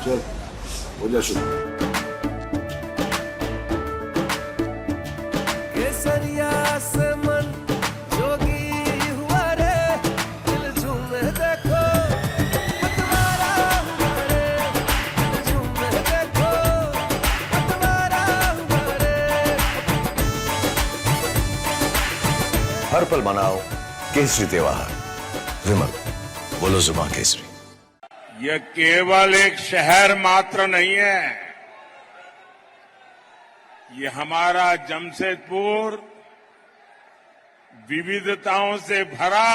चल हो जा शुरू। केसरिया से मन जोगी हुआ रे, दिल झूमे देखो पतवारा हुआ रे, दिल झूमे देखो पतवारा हुआ रे। हर पल मनाओ केसरी त्योहार। विमल, बोलो जुबान केसरी। यह केवल एक शहर मात्र नहीं है, ये हमारा जमशेदपुर विविधताओं से भरा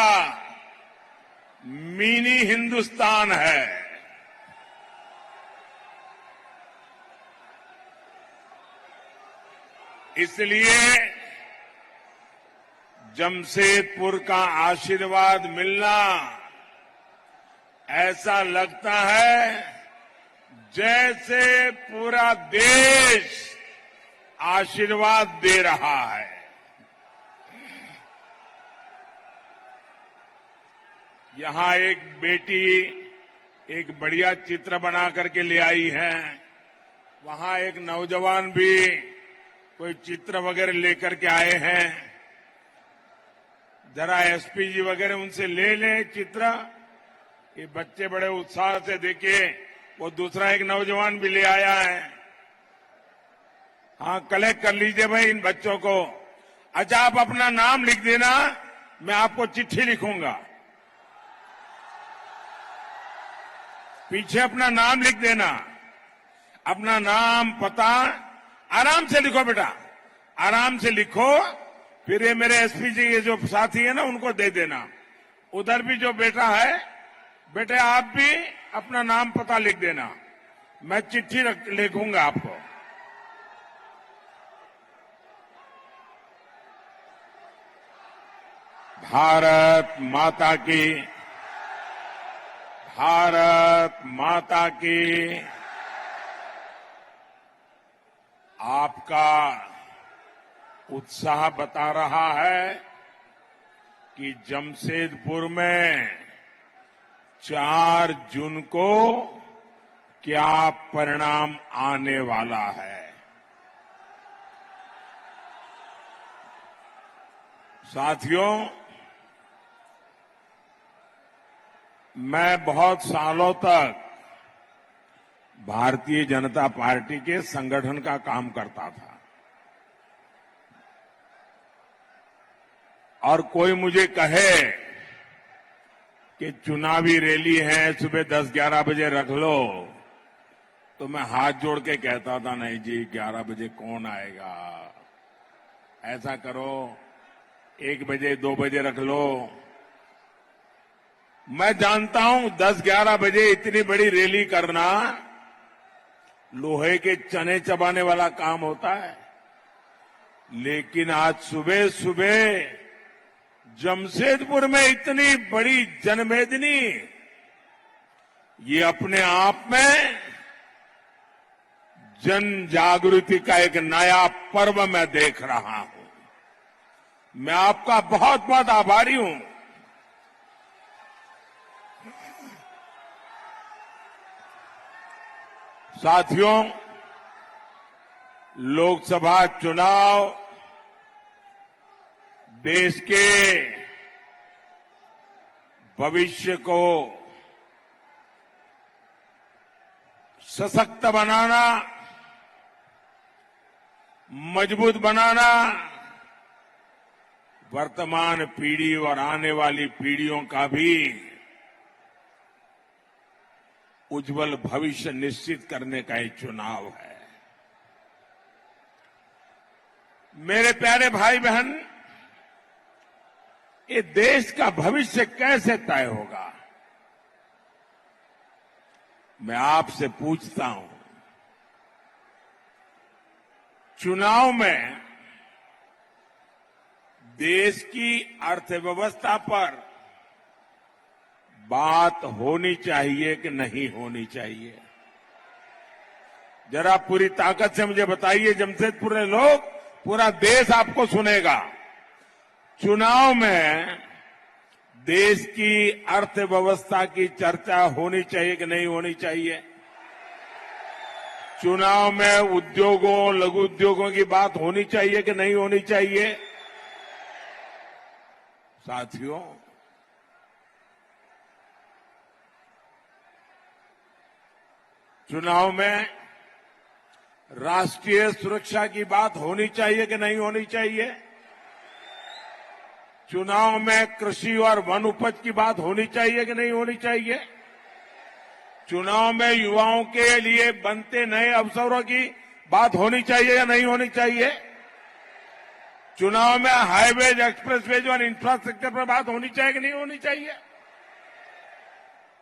मिनी हिंदुस्तान है। इसलिए जमशेदपुर का आशीर्वाद मिलना ऐसा लगता है जैसे पूरा देश आशीर्वाद दे रहा है। यहां एक बेटी एक बढ़िया चित्र बना करके ले आई है, वहां एक नौजवान भी कोई चित्र वगैरह लेकर के आए हैं। जरा एसपी जी वगैरह उनसे ले लें चित्र। ये बच्चे बड़े उत्साह से देखिए, वो दूसरा एक नौजवान भी ले आया है। हाँ, कलेक्ट कर लीजिए भाई इन बच्चों को। अच्छा, आप अपना नाम लिख देना, मैं आपको चिट्ठी लिखूंगा। पीछे अपना नाम लिख देना, अपना नाम पता आराम से लिखो बेटा, आराम से लिखो। फिर ये मेरे एसपी जी ये जो साथी है ना, उनको दे देना। उधर भी जो बेटा है, बेटे आप भी अपना नाम पता लिख देना, मैं चिट्ठी लिखूंगा आपको। भारत माता की, भारत माता की। आपका उत्साह बता रहा है कि जमशेदपुर में 4 जून को क्या परिणाम आने वाला है। साथियों, मैं बहुत सालों तक भारतीय जनता पार्टी के संगठन का काम करता था, और कोई मुझे कहे कि चुनावी रैली है सुबह 10-11 बजे रख लो, तो मैं हाथ जोड़ के कहता था नहीं जी, 11 बजे कौन आएगा, ऐसा करो 1 बजे 2 बजे रख लो। मैं जानता हूं 10-11 बजे इतनी बड़ी रैली करना लोहे के चने चबाने वाला काम होता है, लेकिन आज सुबह सुबह जमशेदपुर में इतनी बड़ी जनमेदनी, ये अपने आप में जन जागृति का एक नया पर्व मैं देख रहा हूं। मैं आपका बहुत बहुत आभारी हूं। साथियों, लोकसभा चुनाव देश के भविष्य को सशक्त बनाना, मजबूत बनाना, वर्तमान पीढ़ी और आने वाली पीढ़ियों का भी उज्जवल भविष्य निश्चित करने का एक चुनाव है। मेरे प्यारे भाई बहन, ये देश का भविष्य कैसे तय होगा, मैं आपसे पूछता हूं। चुनाव में देश की अर्थव्यवस्था पर बात होनी चाहिए कि नहीं होनी चाहिए? जरा पूरी ताकत से मुझे बताइए। जमशेदपुर के लोग, पूरा देश आपको सुनेगा। चुनाव में देश की अर्थव्यवस्था की चर्चा होनी चाहिए कि नहीं होनी चाहिए? चुनाव में उद्योगों, लघु उद्योगों की बात होनी चाहिए कि नहीं होनी चाहिए? साथियों, चुनाव में राष्ट्रीय सुरक्षा की बात होनी चाहिए कि नहीं होनी चाहिए? चुनाव में कृषि और वन उपज की बात होनी चाहिए कि नहीं होनी चाहिए? चुनाव में युवाओं के लिए बनते नए अवसरों की बात होनी चाहिए या नहीं होनी चाहिए? चुनाव में हाईवेज, एक्सप्रेसवेज और इंफ्रास्ट्रक्चर पर बात होनी चाहिए कि नहीं होनी चाहिए?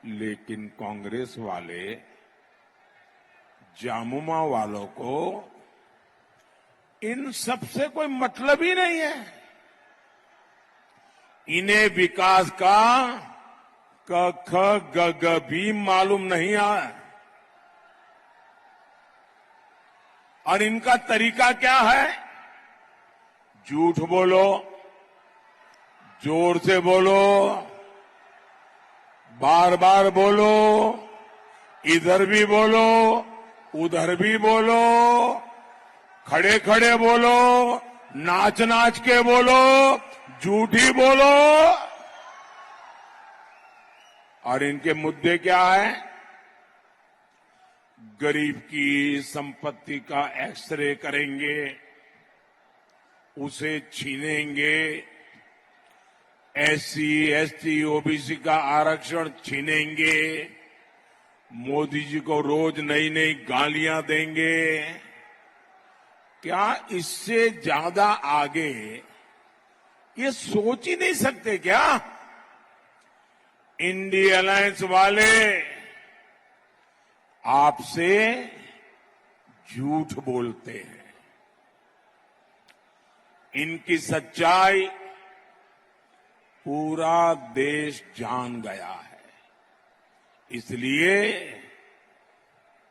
लेकिन कांग्रेस वाले जामुमा वालों को इन सबसे कोई मतलब ही नहीं है। इन्हें विकास का क ख ग ग भी मालूम नहीं है। और इनका तरीका क्या है? झूठ बोलो, जोर से बोलो, बार बार बोलो, इधर भी बोलो, उधर भी बोलो, खड़े खड़े बोलो, नाच नाच के बोलो, झूठी बोलो। और इनके मुद्दे क्या है? गरीब की संपत्ति का एक्सरे करेंगे, उसे छीनेंगे, एससी, एसटी, ओबीसी का आरक्षण छीनेंगे, मोदी जी को रोज नई नई गालियां देंगे। क्या इससे ज्यादा आगे ये सोच ही नहीं सकते क्या? इंडिया अलायंस वाले आपसे झूठ बोलते हैं। इनकी सच्चाई पूरा देश जान गया है। इसलिए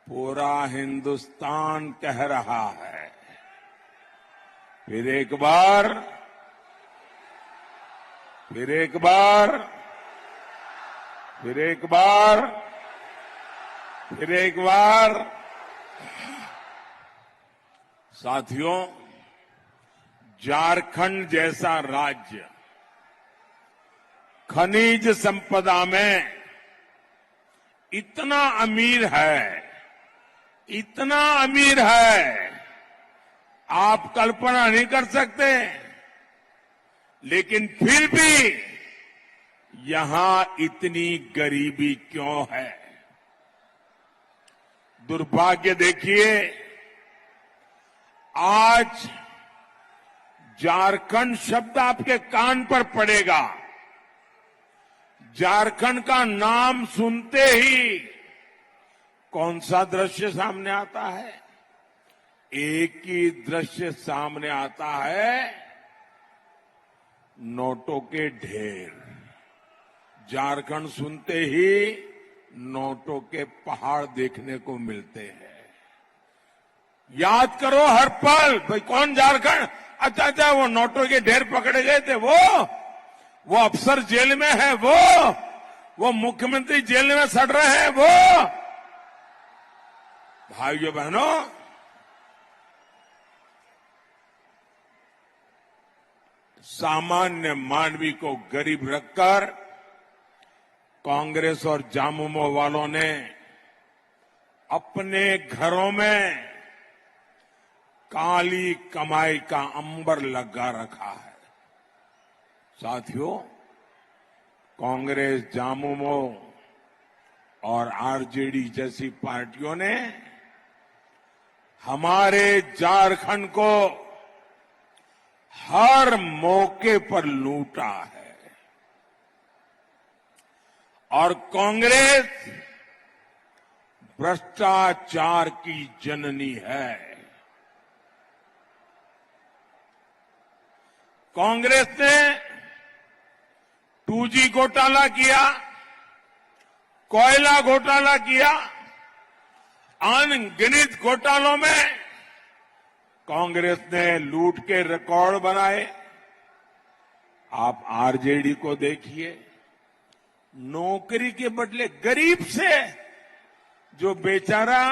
पूरा हिंदुस्तान कह रहा है, फिर एक बार, फिर एक बार, फिर एक बार, फिर एक बार। साथियों, झारखंड जैसा राज्य खनिज संपदा में इतना अमीर है, इतना अमीर है, आप कल्पना नहीं कर सकते। लेकिन फिर भी यहां इतनी गरीबी क्यों है? दुर्भाग्य देखिए, आज झारखंड शब्द आपके कान पर पड़ेगा, झारखंड का नाम सुनते ही कौन सा दृश्य सामने आता है? एक ही दृश्य सामने आता है, नोटों के ढेर। झारखंड सुनते ही नोटों के पहाड़ देखने को मिलते हैं। याद करो हर पल, भाई कौन झारखंड? अच्छा अच्छा, वो नोटों के ढेर पकड़े गए थे, वो अफसर जेल में है, वो मुख्यमंत्री जेल में सड़ रहे हैं, वो। भाइयों बहनों, सामान्य मानवी को गरीब रखकर कांग्रेस और जामुमो वालों ने अपने घरों में काली कमाई का अंबर लगा रखा है। साथियों, कांग्रेस, जामुमो और आरजेडी जैसी पार्टियों ने हमारे झारखंड को हर मौके पर लूटा है। और कांग्रेस भ्रष्टाचार की जननी है। कांग्रेस ने 2G घोटाला किया, कोयला घोटाला किया, अनगिनत घोटालों में कांग्रेस ने लूट के रिकॉर्ड बनाए। आप आरजेडी को देखिए, नौकरी के बदले गरीब से जो बेचारा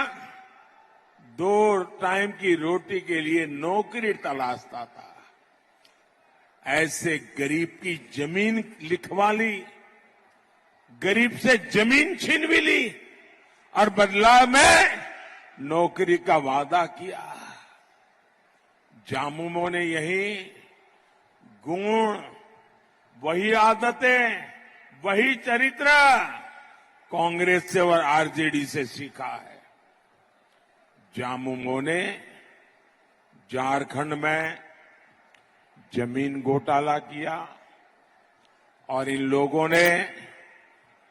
2 टाइम की रोटी के लिए नौकरी तलाशता था, ऐसे गरीब की जमीन लिखवा ली, गरीब से जमीन छीन भी ली और बदलाव में नौकरी का वादा किया। जामुमो ने यही गुण, वही आदतें, वही चरित्र कांग्रेस से और आरजेडी से सीखा है। जामुमो ने झारखंड में जमीन घोटाला किया और इन लोगों ने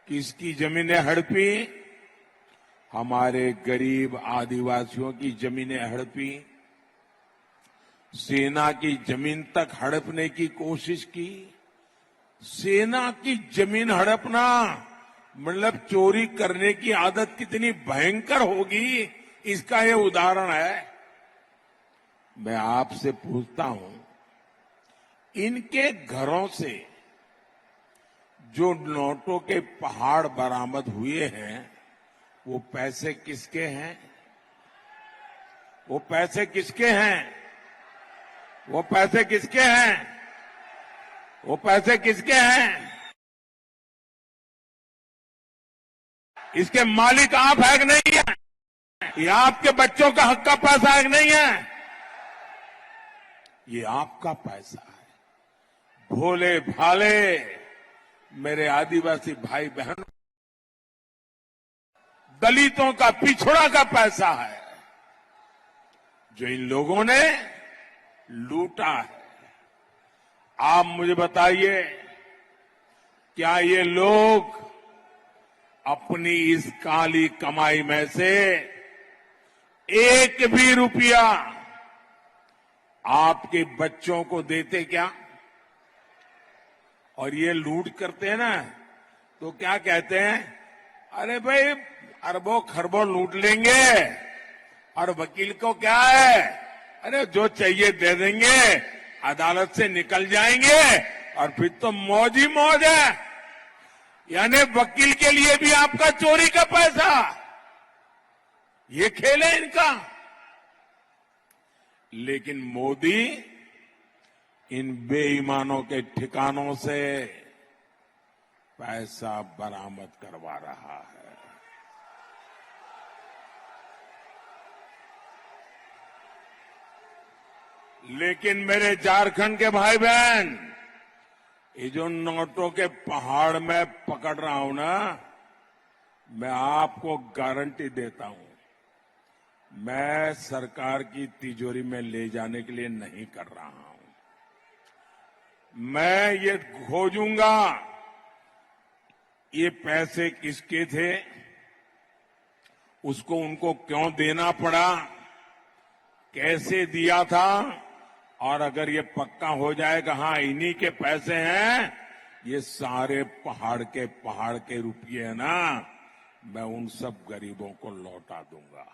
किसकी जमीनें हड़पी? हमारे गरीब आदिवासियों की जमीनें हड़पी, सेना की जमीन तक हड़पने की कोशिश की। सेना की जमीन हड़पना मतलब चोरी करने की आदत कितनी भयंकर होगी, इसका ये उदाहरण है। मैं आपसे पूछता हूं, इनके घरों से जो नोटों के पहाड़ बरामद हुए हैं, वो पैसे किसके हैं? वो पैसे किसके हैं? वो पैसे किसके हैं? वो पैसे किसके हैं? इसके मालिक आप है कि नहीं है? ये आपके बच्चों का हक का पैसा है कि नहीं है? ये आपका पैसा है। भोले भाले मेरे आदिवासी भाई बहनों, दलितों का, पिछड़ा का पैसा है जो इन लोगों ने लूटा है। आप मुझे बताइए, क्या ये लोग अपनी इस काली कमाई में से एक भी रुपया आपके बच्चों को देते क्या? और ये लूट करते हैं ना, तो क्या कहते हैं? अरे भाई अरबों खरबों लूट लेंगे और वकील को क्या है, अरे जो चाहिए दे देंगे, अदालत से निकल जाएंगे और फिर तो मौज ही मौज है। यानी वकील के लिए भी आपका चोरी का पैसा, ये खेल है इनका। लेकिन मोदी इन बेईमानों के ठिकानों से पैसा बरामद करवा रहा है। लेकिन मेरे झारखंड के भाई बहन, ये जो नोटों के पहाड़ में पकड़ रहा हूं ना, मैं आपको गारंटी देता हूं, मैं सरकार की तिजोरी में ले जाने के लिए नहीं कर रहा हूं। मैं ये खोजूंगा ये पैसे किसके थे, उसको उनको क्यों देना पड़ा, कैसे दिया था, और अगर ये पक्का हो जाएगा हाँ इन्हीं के पैसे हैं, ये सारे पहाड़ के रुपये है ना, मैं उन सब गरीबों को लौटा दूंगा।